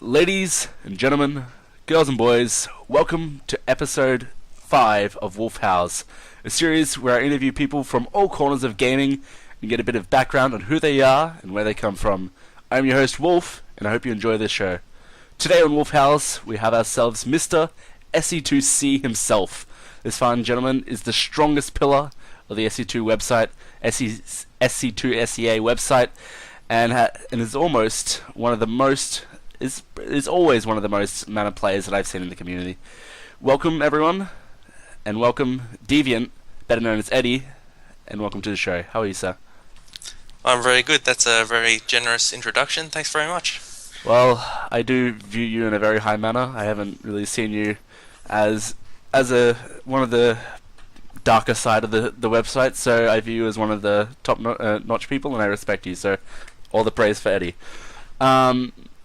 Ladies and gentlemen, girls and boys, welcome to episode 5 of WoLF Howls, a series where I interview people from all corners of gaming and get a bit of background on who they are and where they come from. I'm your host Wolf, and I hope you enjoy this show. Today on WoLF Howls, we have ourselves Mr. SE2C himself. This fine gentleman is the strongest pillar of the SE2 website, SE2SEA website, and is almost one of the most is always one of the most mana players that I've seen in the community. Welcome everyone, and welcome Deviant, better known as Eddie, and welcome to the show. How are you, sir? I'm very good. That's a very generous introduction. Thanks very much. Well, I do view you in a very high manner. I haven't really seen you as a one of the darker side of the website, so I view you as one of the top notch people, and I respect you. So, all the praise for Eddie.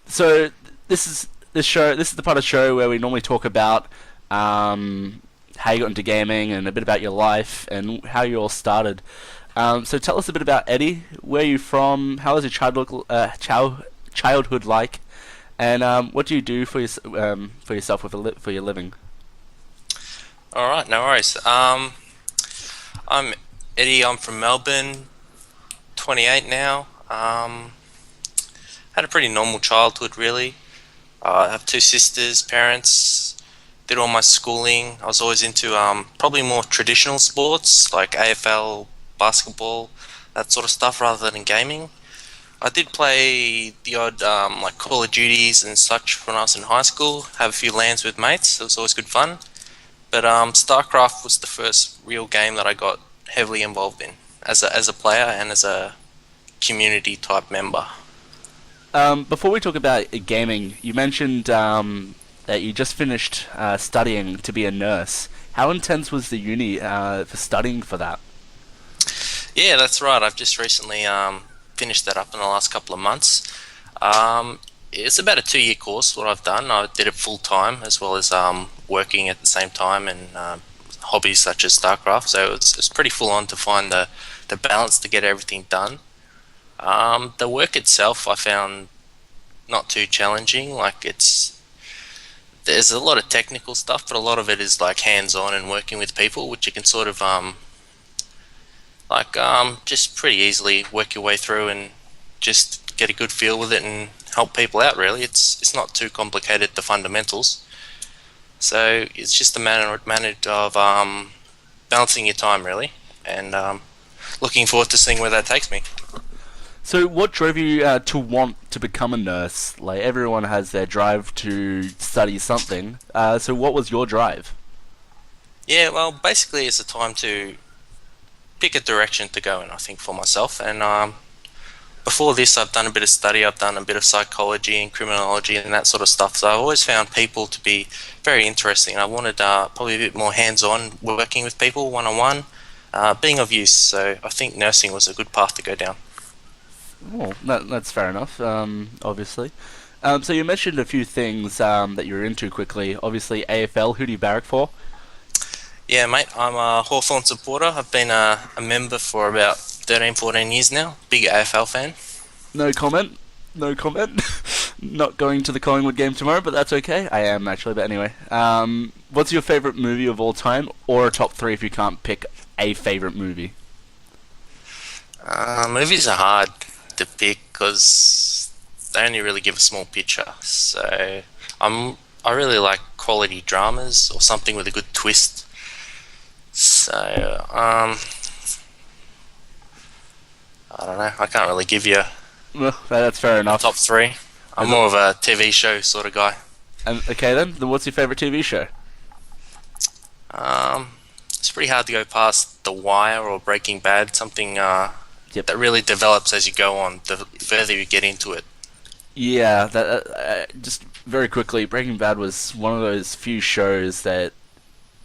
So this is the part of the show where we normally talk about how you got into gaming and a bit about your life and how you all started. So tell us a bit about Eddie. Where are you from? How was your childhood like? And what do you do for yourself for your living? All right, no worries. I'm Eddie. I'm from Melbourne. 28 now. Had a pretty normal childhood, really. I have two sisters, parents. Did all my schooling. I was always into probably more traditional sports like AFL, basketball, that sort of stuff, rather than gaming. I did play the odd like Call of Duties and such when I was in high school. Have a few LANs with mates. It was always good fun. But StarCraft was the first real game that I got heavily involved in as a player and as a community type member. Before we talk about gaming, you mentioned that you just finished studying to be a nurse. How intense was the uni for studying for that? Yeah, that's right. I've just recently finished that up in the last couple of months. It's about a 2-year course, what I've done. I did it full time as well as working at the same time and hobbies such as StarCraft. So it's pretty full on to find the balance to get everything done. The work itself I found not too challenging. There's a lot of technical stuff, but a lot of it is like hands-on and working with people, which you can sort of just pretty easily work your way through and just get a good feel with it and help people out. Really, it's not too complicated, the fundamentals. So it's just a matter of balancing your time, really, and looking forward to seeing where that takes me. So, what drove you to want to become a nurse? Like, everyone has their drive to study something. So, what was your drive? Yeah, well, basically, it's a time to pick a direction to go in, I think, for myself. And before this, I've done a bit of study. I've done a bit of psychology and criminology and that sort of stuff. So I've always found people to be very interesting. I wanted probably a bit more hands-on, working with people one-on-one, being of use. So I think nursing was a good path to go down. Well, that's fair enough, obviously. So you mentioned a few things that you were into quickly. Obviously, AFL, who do you barrack for? Yeah, mate, I'm a Hawthorn supporter. I've been a member for about 13, 14 years now. Big AFL fan. No comment. No comment. Not going to the Collingwood game tomorrow, but that's okay. I am, actually, but anyway. What's your favourite movie of all time? Or a top 3 if you can't pick a favourite movie? Movies are hard to pick because they only really give a small picture. So I really like quality dramas or something with a good twist. So I don't know. I can't really give you Well, that's fair enough. top 3. I'm more of a TV show sort of guy. Okay then, what's your favourite TV show? It's pretty hard to go past The Wire or Breaking Bad. Something that really develops as you go on, the further you get into it. Yeah, just very quickly, Breaking Bad was one of those few shows that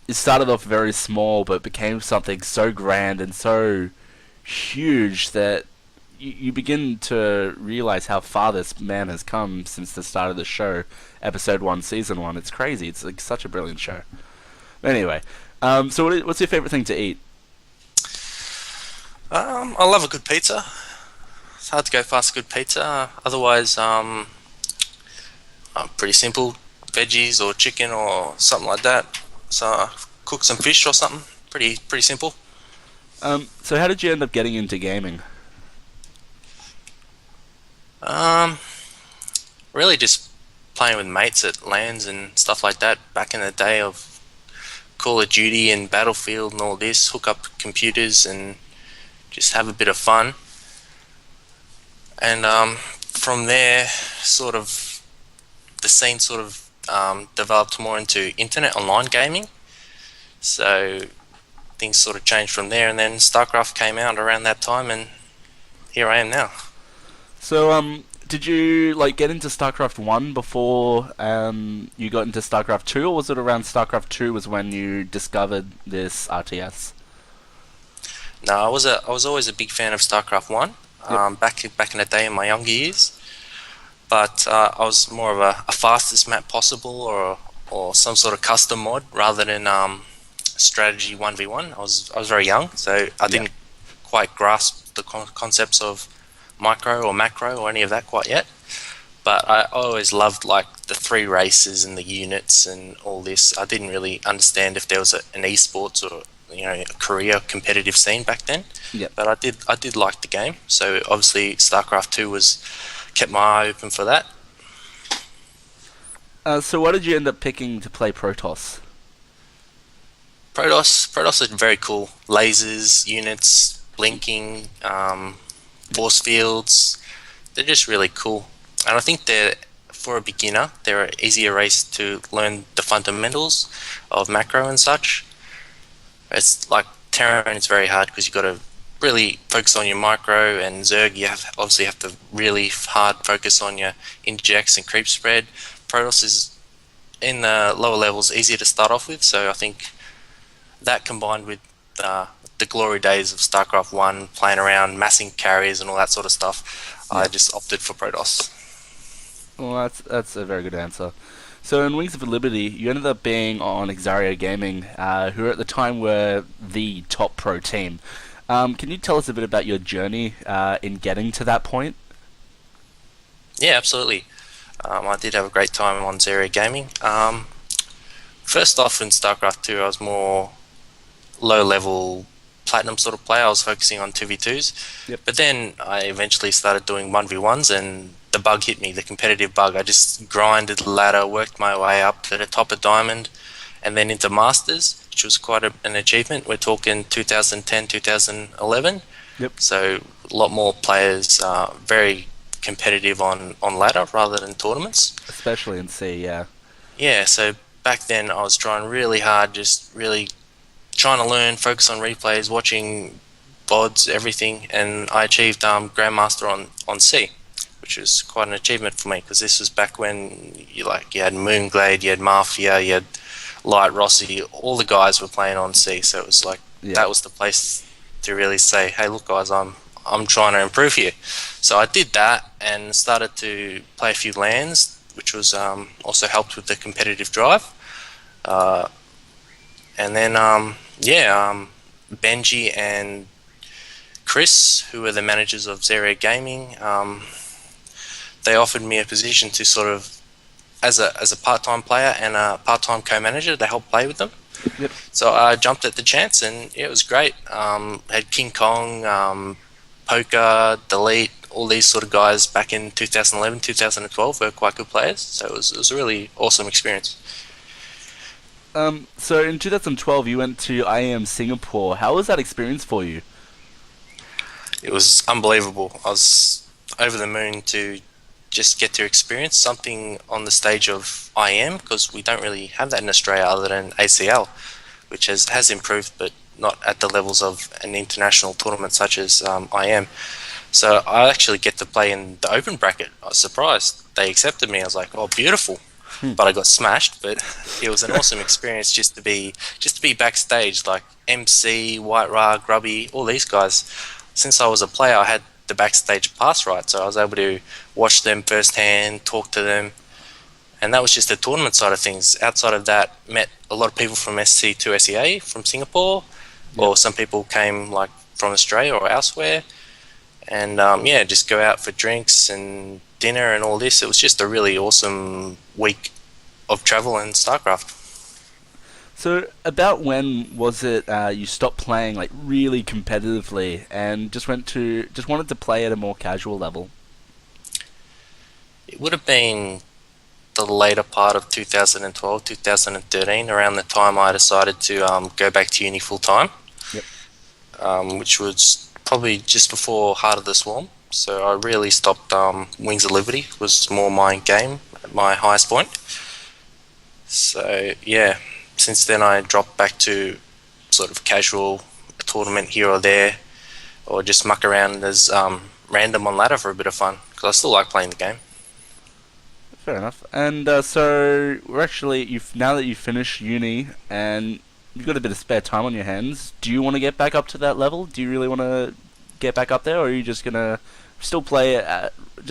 it started off very small but became something so grand and so huge that you begin to realize how far this man has come since the start of the show, episode 1, season 1. It's crazy. It's like such a brilliant show. Anyway, so what's your favorite thing to eat? I love a good pizza. It's hard to go past a good pizza. Otherwise, Pretty simple, veggies or chicken or something like that. So cook some fish or something. Pretty simple. So how did you end up getting into gaming? Um, Really just playing with mates at LANs and stuff like that. Back in the day of Call of Duty and Battlefield and all this, hook up computers and just have a bit of fun. And from there, sort of the scene sort of developed more into internet online gaming. So things sort of changed from there, and then StarCraft came out around that time, and here I am now. So did you like get into StarCraft One before you got into StarCraft Two, or was it around StarCraft Two was when you discovered this RTS? No, I was always a big fan of StarCraft One. Yep. Back in the day in my younger years, but I was more of a fastest map possible, or some sort of custom mod rather than strategy 1v1. I was very young, so I Yeah. didn't quite grasp the concepts of micro or macro or any of that quite yet. But I always loved like the three races and the units and all this. I didn't really understand if there was an esports or a career competitive scene back then. Yep. But I did like the game. So obviously StarCraft 2 was kept my eye open for that. So what did you end up picking to play Protoss? Protoss is very cool. Lasers, units, blinking, force fields. They're just really cool. And I think for a beginner, they're an easier race to learn the fundamentals of macro and such. It's like Terran is very hard because you've got to really focus on your micro, and Zerg you obviously have to really hard focus on your injects and creep spread. Protoss is in the lower levels easier to start off with, so I think that combined with the glory days of StarCraft 1, playing around, massing carriers and all that sort of stuff, Yeah. I just opted for Protoss. Well, that's a very good answer. So in Wings of Liberty, you ended up being on Xario Gaming, who at the time were the top pro team. Can you tell us a bit about your journey in getting to that point? Yeah, absolutely. I did have a great time on Zero Gaming. First off, in StarCraft 2, I was more low level platinum sort of player. I was focusing on 2v2s. Yep. But then I eventually started doing 1v1s, and the bug hit me, the competitive bug. I just grinded the ladder, worked my way up to the top of Diamond, and then into Masters, which was quite an achievement. We're talking 2010, 2011. Yep. So a lot more players, very competitive on ladder rather than tournaments. Especially in C, yeah. Yeah, so back then I was trying really hard, just really trying to learn, focus on replays, watching VODs, everything, and I achieved Grandmaster on C, which was quite an achievement for me because this was back when you had Moonglade, you had Mafia, you had Light Rossi, all the guys were playing on C, so it was like Yeah. that was the place to really say, hey, look, guys, I'm trying to improve here. So I did that and started to play a few LANs, which was also helped with the competitive drive. And then Benji and Chris, who were the managers of Zero Gaming, they offered me a position to sort of as a part-time player and a part-time co-manager to help play with them. Yep. So I jumped at the chance, and it was great. Had King Kong, Poker, Delete, all these sort of guys back in 2011, 2012 were quite good players. So it was a really awesome experience. So in 2012, you went to IAM Singapore. How was that experience for you? It was unbelievable. I was over the moon to just get to experience something on the stage of IM, because we don't really have that in Australia other than ACL, which has improved, but not at the levels of an international tournament such as IM. So I actually get to play in the open bracket. I was surprised. They accepted me. I was like, oh, beautiful. But I got smashed. But it was an awesome experience just to be backstage, like MC, White Ra, Grubby, all these guys. Since I was a player, I had the backstage pass right, so I was able to watch them firsthand, talk to them, and that was just the tournament side of things. Outside of that, met a lot of people from SC to SEA from Singapore, or some people came from Australia or elsewhere, and just go out for drinks and dinner and all this. It was just a really awesome week of travel in StarCraft. So, about when was it you stopped playing like really competitively and just wanted to play at a more casual level? It would have been the later part of 2012, 2013, around the time I decided to go back to uni full time, Yep. which was probably just before Heart of the Swarm. So I really stopped. Wings of Liberty was more my game at my highest point. So yeah, since then I dropped back to sort of casual tournament here or there, or just muck around as random on ladder for a bit of fun because I still like playing the game. Fair enough. And so we're actually you've now that you've finished uni and you've got a bit of spare time on your hands. Do you want to get back up to that level? Do you really want to get back up there, or are you just gonna still play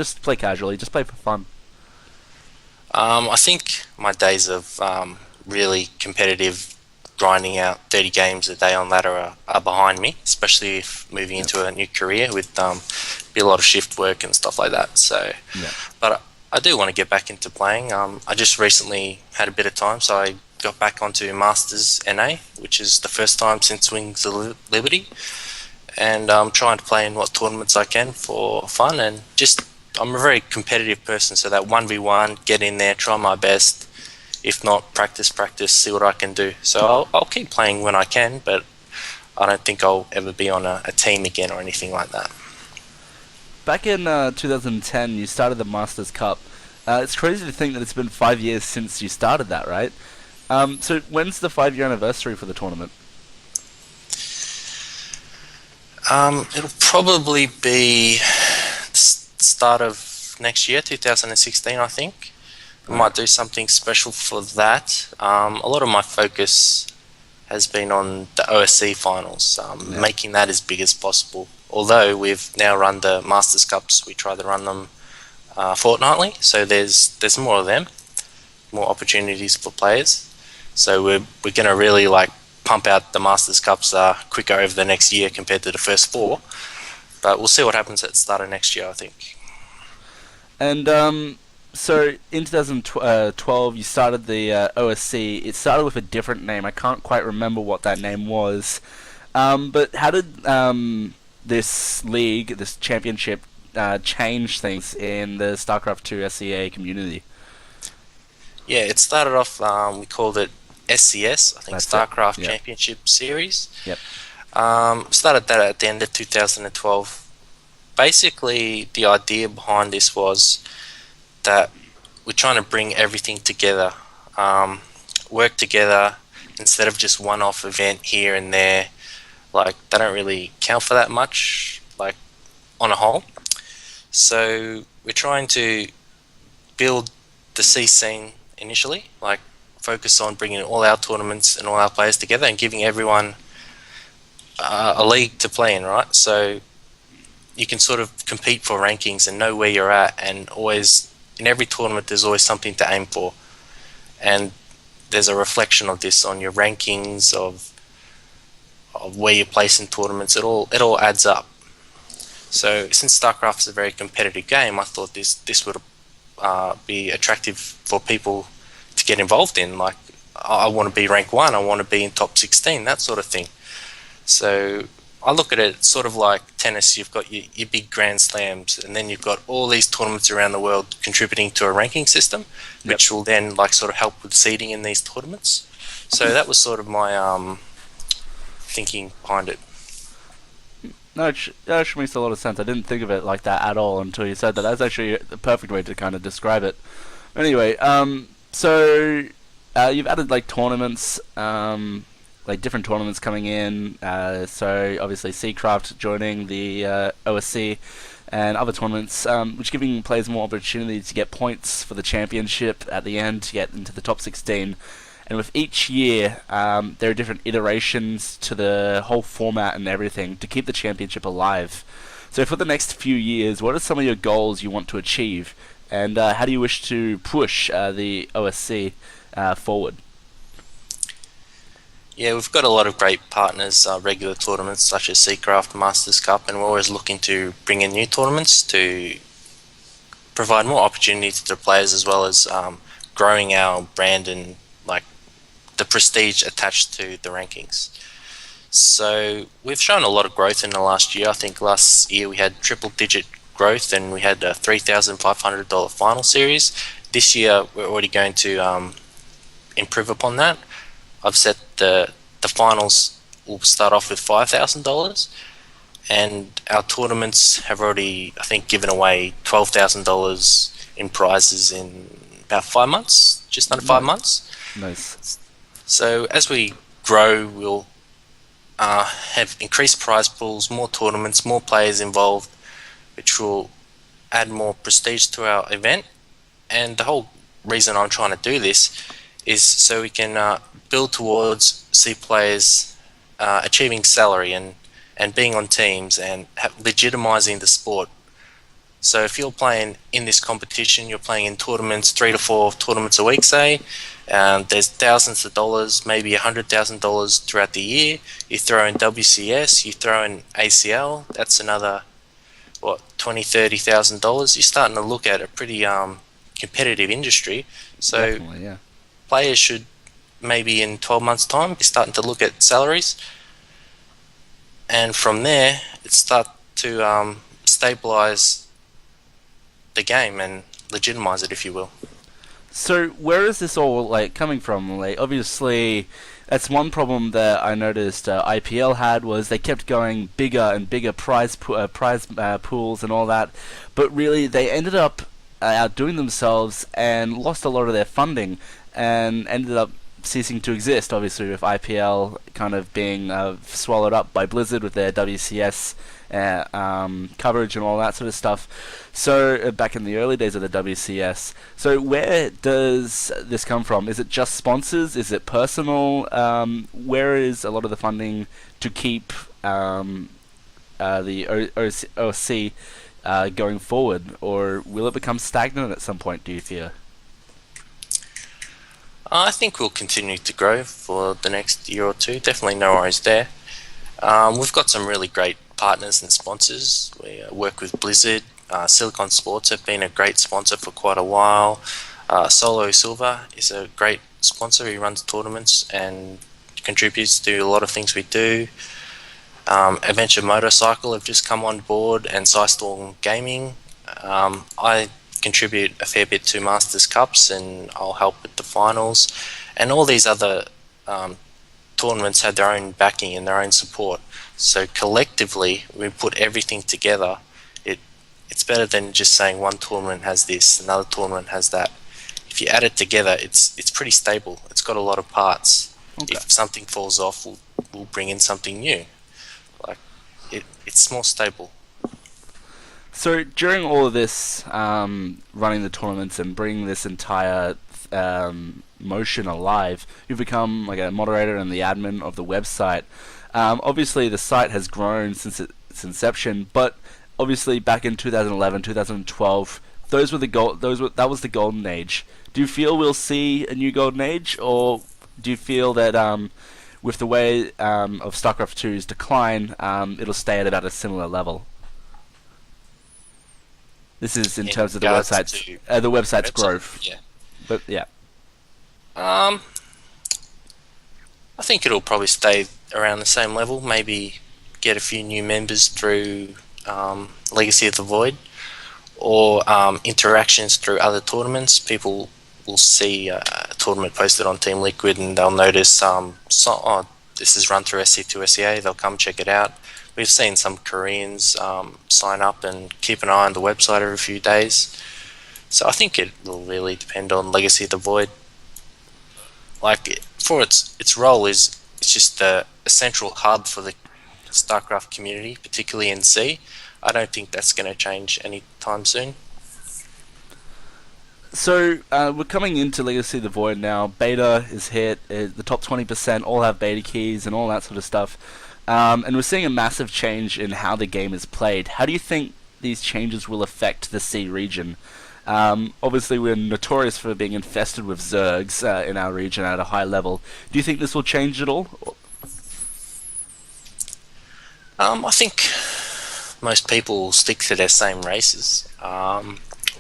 just play casually, just play for fun? I think my days of really competitive grinding out 30 games a day on ladder are behind me, especially if moving into a new career with be a lot of shift work and stuff like that. So, Yeah. but I do want to get back into playing. I just recently had a bit of time, so I got back onto Masters NA, which is the first time since Wings of Liberty, and I'm trying to play in what tournaments I can for fun and just I'm a very competitive person, so that 1v1, get in there, try my best. If not, practice, practice, see what I can do. So I'll keep playing when I can, but I don't think I'll ever be on a team again or anything like that. Back in 2010, you started the Masters Cup. It's crazy to think that it's been 5 years since you started that, right? So when's the 5 year anniversary for the tournament? It'll probably be start of next year, 2016, I think. I might do something special for that. A lot of my focus has been on the OSC finals, making that as big as possible. Although we've now run the Masters Cups, we try to run them fortnightly, so there's more of them, more opportunities for players. So we're going to really like pump out the Masters Cups quicker over the next year compared to the first four. But we'll see what happens at the start of next year, I think. And so in 2012, you started the OSC. It started with a different name. I can't quite remember what that name was. But how did this league, this championship, change things in the StarCraft 2 SCA community? Yeah, it started off, we called it SCS, I think. That's StarCraft Yep. Championship Series. Yep. Started that at the end of 2012. Basically, the idea behind this was that we're trying to bring everything together, work together instead of just one-off event here and there. Like, they don't really count for that much, like, on a whole. So we're trying to build the C scene initially, like focus on bringing all our tournaments and all our players together and giving everyone a league to play in, right? So you can sort of compete for rankings and know where you're at, and always in every tournament there's always something to aim for, and there's a reflection of this on your rankings of where you place in tournaments. It all adds up. So since StarCraft is a very competitive game, I thought this would be attractive for people to get involved in. Like, I want to be rank 1, I want to be in top 16, that sort of thing. So I look at it sort of like tennis. You've got your big Grand Slams, and then you've got all these tournaments around the world contributing to a ranking system, which will then like sort of help with seeding in these tournaments. So that was sort of my thinking behind it. No, that actually makes a lot of sense. I didn't think of it like that at all until you said that. That's actually the perfect way to kind of describe it. Anyway, so you've added like tournaments, like different tournaments coming in. So obviously Seacraft joining the OSC and other tournaments, which giving players more opportunity to get points for the championship at the end to get into the top 16. And with each year, there are different iterations to the whole format and everything to keep the championship alive. So for the next few years, what are some of your goals you want to achieve? And how do you wish to push the OSC forward? Yeah, we've got a lot of great partners, regular tournaments such as Seacraft, Masters Cup, and we're always looking to bring in new tournaments to provide more opportunity to the players, as well as growing our brand and like the prestige attached to the rankings. So we've shown a lot of growth in the last year. I think last year we had triple digit growth and we had a $3,500 final series. This year we're already going to improve upon that. I've set the finals will start off with $5,000, and our tournaments have already, I think, given away $12,000 in prizes in about 5 months, just under 5 months. Nice. So as we grow, we'll have increased prize pools, more tournaments, more players involved, which will add more prestige to our event. And the whole reason I'm trying to do this is so we can build towards see players achieving salary and being on teams and legitimizing the sport. So if you're playing in this competition, you're playing in tournaments, 3 to 4 tournaments a week, say, there's thousands of dollars, maybe $100,000 throughout the year. You throw in WCS, you throw in ACL, that's another, what, $20,000-$30,000. You're starting to look at a pretty competitive industry. So Definitely, yeah. players should maybe in 12 months' time be starting to look at salaries, and from there it start to stabilize the game and legitimize it, if you will. So where is this all like coming from? Like, obviously, that's one problem that I noticed IPL had was they kept going bigger and bigger prize pools and all that, but really they ended up outdoing themselves and lost a lot of their funding and ended up ceasing to exist. Obviously, with IPL kind of being swallowed up by Blizzard with their WCS coverage and all that sort of stuff. So back in the early days of the WCS. So where does this come from? Is it just sponsors? Is it personal? Where is a lot of the funding to keep the OC going forward, or will it become stagnant at some point, do you fear? I think we'll continue to grow for the next year or two. Definitely no worries there. We've got some really great partners and sponsors. We work with Blizzard. Silicon Sports have been a great sponsor for quite a while. Solo Silva is a great sponsor. He runs tournaments and contributes to a lot of things we do. Adventure Motorcycle have just come on board, and Systorm Gaming. I contribute a fair bit to Masters Cups, and I'll help with the finals. And all these other tournaments have their own backing and their own support. So collectively, we put everything together. It's better than just saying one tournament has this, another tournament has that. If you add it together, it's pretty stable. It's got a lot of parts. Okay. If something falls off, we'll bring in something new. Like it's more stable. So during all of this, running the tournaments and bringing this entire motion alive, you've become like a moderator and the admin of the website. Obviously, the site has grown since its inception, but obviously back in 2011, 2012, that was the golden age. Do you feel we'll see a new golden age, or do you feel that with the way of StarCraft 2's decline, it'll stay at about a similar level? This is in terms of the website's growth. Yeah. But yeah. I think it'll probably stay around the same level. Maybe get a few new members through Legacy of the Void, or interactions through other tournaments. People will see a tournament posted on Team Liquid and they'll notice this is run through SC2 SEA. They'll come check it out. We've seen some Koreans sign up and keep an eye on the website every few days. So I think it will really depend on Legacy of the Void. Like, for its role is it's just a central hub for the StarCraft community, particularly in C. I don't think that's going to change anytime soon. So we're coming into Legacy of the Void now. Beta is hit. The top 20% all have beta keys and all that sort of stuff. And we're seeing a massive change in how the game is played. How do you think these changes will affect the C region? Obviously, we're notorious for being infested with Zergs in our region at a high level. Do you think this will change at all? I think most people will stick to their same races.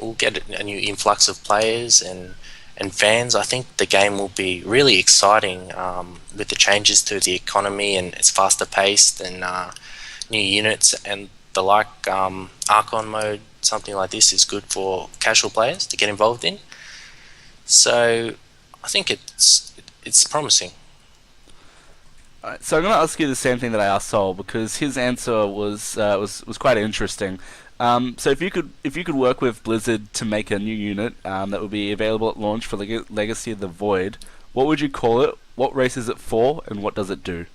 we'll get a new influx of players and fans. I think the game will be really exciting with the changes to the economy, and it's faster paced and new units and the like. Archon mode, something like this, is good for casual players to get involved in. So I think it's promising. Alright, so I'm going to ask you the same thing that I asked Sol because his answer was quite interesting. So if you could work with Blizzard to make a new unit that would be available at launch for Legacy of the Void, what would you call it? What race is it for, and what does it do?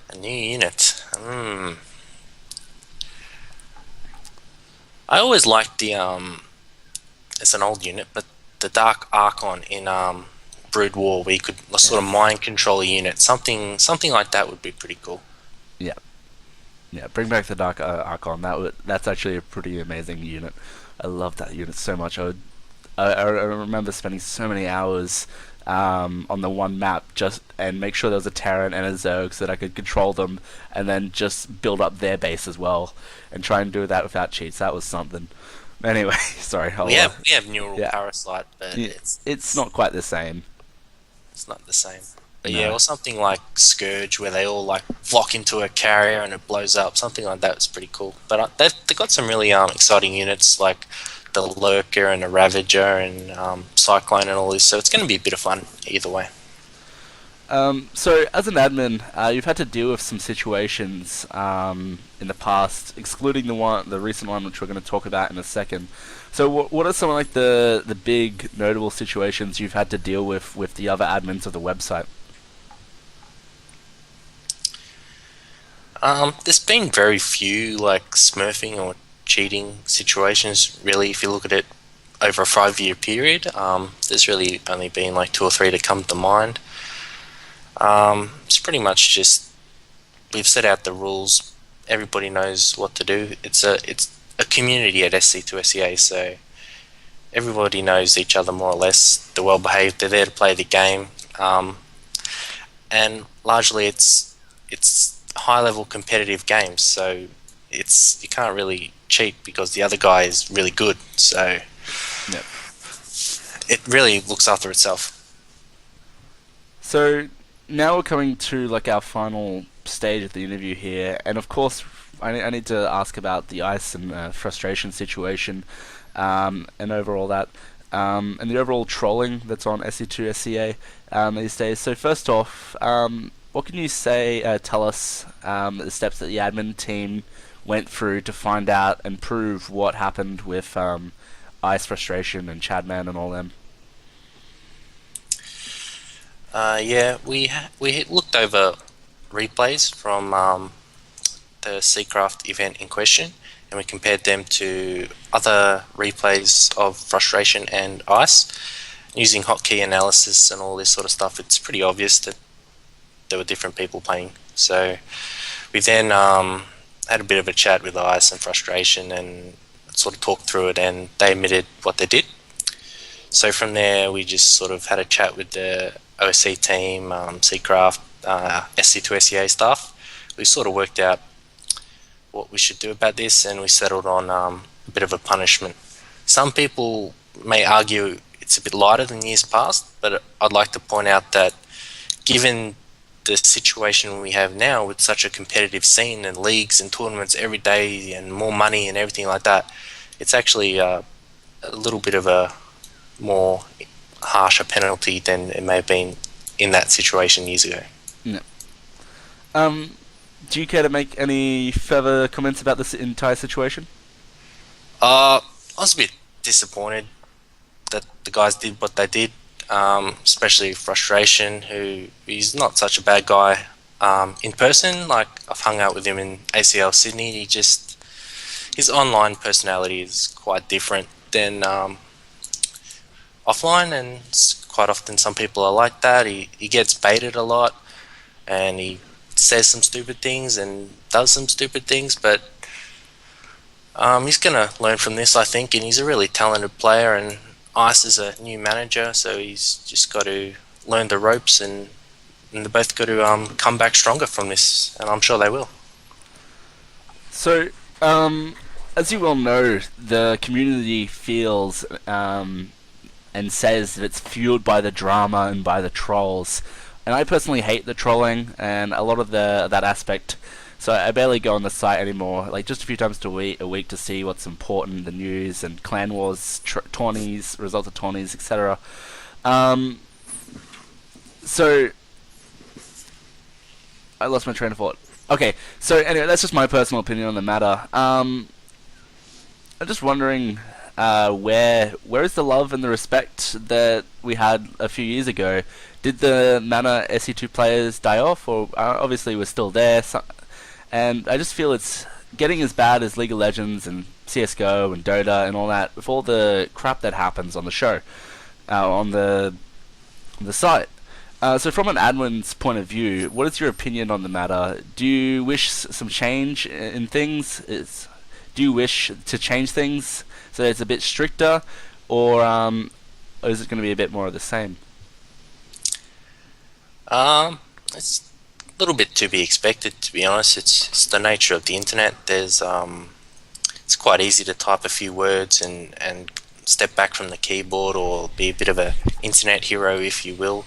A new unit. I always liked the it's an old unit, but the Dark Archon in Brood War, where you could sort of mind control a unit. Something like that would be pretty cool. Yeah, yeah. Bring back the Dark Archon. That's actually a pretty amazing unit. I love that unit so much. I remember spending so many hours on the one map just and make sure there was a Terran and a Zerg so that I could control them and then just build up their base as well and try and do that without cheats. That was something. Anyway, sorry. We have Neural Yeah. Parasite, but Yeah, it's not quite the same. it's not the same. But No. yeah, or something like Scourge, where they all like flock into a carrier and it blows up. Something like that was pretty cool. But they've got some really exciting units like the Lurker and the Ravager and Cyclone and all this. So it's going to be a bit of fun either way. So, as an admin, you've had to deal with some situations in the past, excluding the recent one, which we're going to talk about in a second. So, what are some of like the big notable situations you've had to deal with the other admins of the website? There's been very few like smurfing or cheating situations. Really, if you look at it over a 5-year period, there's really only been like 2 or 3 that come to mind. It's pretty much just we've set out the rules. Everybody knows what to do. It's a community at SC2SEA, so everybody knows each other more or less. They're well behaved. They're there to play the game, and largely it's high level competitive games. So you can't really cheat because the other guy is really good. So Yep. it really looks after itself. So now we're coming to like our final stage of the interview here, and of course, I need to ask about the ice and frustration situation, and overall that, and the overall trolling that's on SE2 SEA these days. So first off, what can you say? Tell us the steps that the admin team went through to find out and prove what happened with ice frustration and Chadman and all them. Yeah, we looked over replays from the Seacraft event in question, and we compared them to other replays of frustration and ice. Using hotkey analysis and all this sort of stuff, it's pretty obvious that there were different people playing. So we then had a bit of a chat with ice and frustration and sort of talked through it, and they admitted what they did. So from there, we just sort of had a chat with the OSC team, Seacraft, SC2SEA staff. We sort of worked out what we should do about this, and we settled on a bit of a punishment. Some people may argue it's a bit lighter than years past, but I'd like to point out that given the situation we have now with such a competitive scene and leagues and tournaments every day and more money and everything like that, it's actually a little bit of a more harsher penalty than it may have been in that situation years ago. No. Do you care to make any further comments about this entire situation? I was a bit disappointed that the guys did what they did, especially Frustration, who is not such a bad guy in person. Like, I've hung out with him in ACL Sydney. His online personality is quite different than offline, and quite often some people are like that. He gets baited a lot, and he says some stupid things and does some stupid things, but he's going to learn from this, I think, and he's a really talented player, and Ice is a new manager, so he's just got to learn the ropes, and they're both got to come back stronger from this, and I'm sure they will. So, as you well know, the community feels and says that it's fueled by the drama and by the trolls. And I personally hate the trolling and a lot of that aspect. So I barely go on the site anymore, like just a few times a week to see what's important, the news and clan wars, tourneys, results of tourneys, etc. Um, so I lost my train of thought. Okay, so anyway, that's just my personal opinion on the matter. I'm just wondering, where is the love and the respect that we had a few years ago? Did the Mana SE2 players die off, or obviously we're still there? And I just feel it's getting as bad as League of Legends and CS:GO and Dota and all that, with all the crap that happens on the show, on the site. So from an admin's point of view, what is your opinion on the matter? Do you wish some change in things? Do you wish to change things so that it's a bit stricter, or is it going to be a bit more of the same? It's a little bit to be expected, to be honest. It's the nature of the internet. It's quite easy to type a few words and step back from the keyboard, or be a bit of a internet hero, if you will.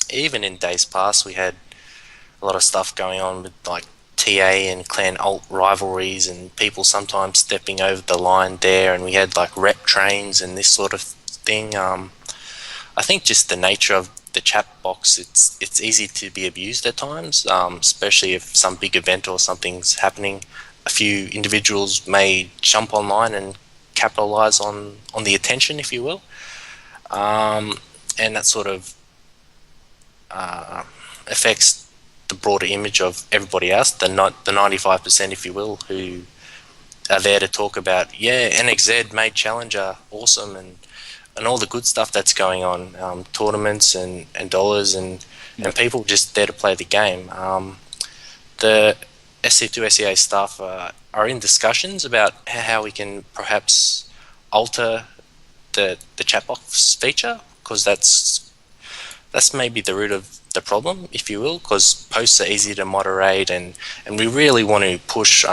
Even in days past, we had a lot of stuff going on with like TA and clan alt rivalries, and people sometimes stepping over the line there, and we had like rep trains and this sort of thing. I think just the nature of the chat box, it's easy to be abused at times, especially if some big event or something's happening. A few individuals may jump online and capitalize on the attention, if you will, and that sort of affects the broader image of everybody else, the 95%, if you will, who are there to talk about, yeah, NXZ made Challenger awesome, and all the good stuff that's going on, tournaments and dollars, and people just there to play the game. The SC2 SEA staff are in discussions about how we can perhaps alter the chat box feature, because that's maybe the root of the problem, if you will, because posts are easy to moderate, and we really want to push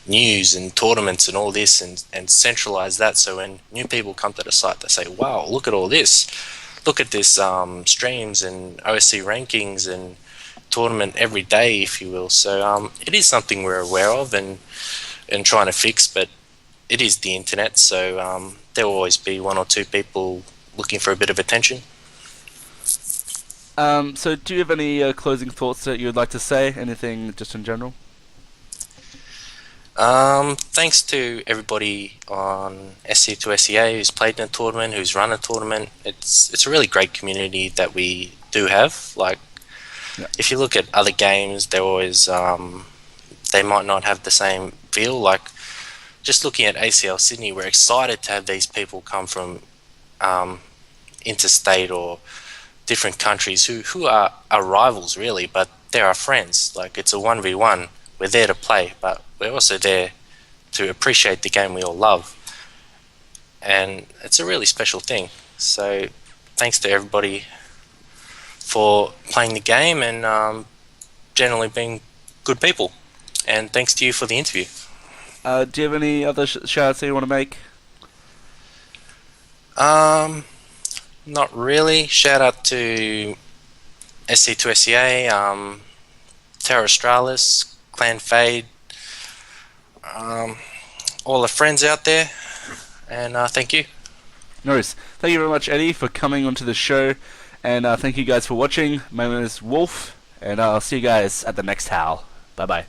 news and tournaments and all this, and centralize that, so when new people come to the site, they say, wow, look at all this, look at this, streams and OSC rankings and tournament every day, if you will. So it is something we're aware of and trying to fix, but it is the internet, so there will always be one or two people looking for a bit of attention. So do you have any closing thoughts that you would like to say? Anything just in general? Thanks to everybody on SC2 SEA who's played in a tournament, who's run a tournament. It's a really great community that we do have. Like, if you look at other games, they're always they might not have the same feel. Like, just looking at ACL Sydney, we're excited to have these people come from interstate or different countries who are rivals, really, but they're our friends. Like, it's a 1v1. We're there to play, but we're also there to appreciate the game we all love. And it's a really special thing. So thanks to everybody for playing the game and generally being good people. And thanks to you for the interview. Do you have any other shout-outs that you want to make? Not really. Shout out to SC2 SEA, Terra Australis, Clan Fade, all the friends out there, and thank you. No worries. Thank you very much, Eddie, for coming onto the show, and thank you guys for watching. My name is WoLF, and I'll see you guys at the next Howl. Bye bye.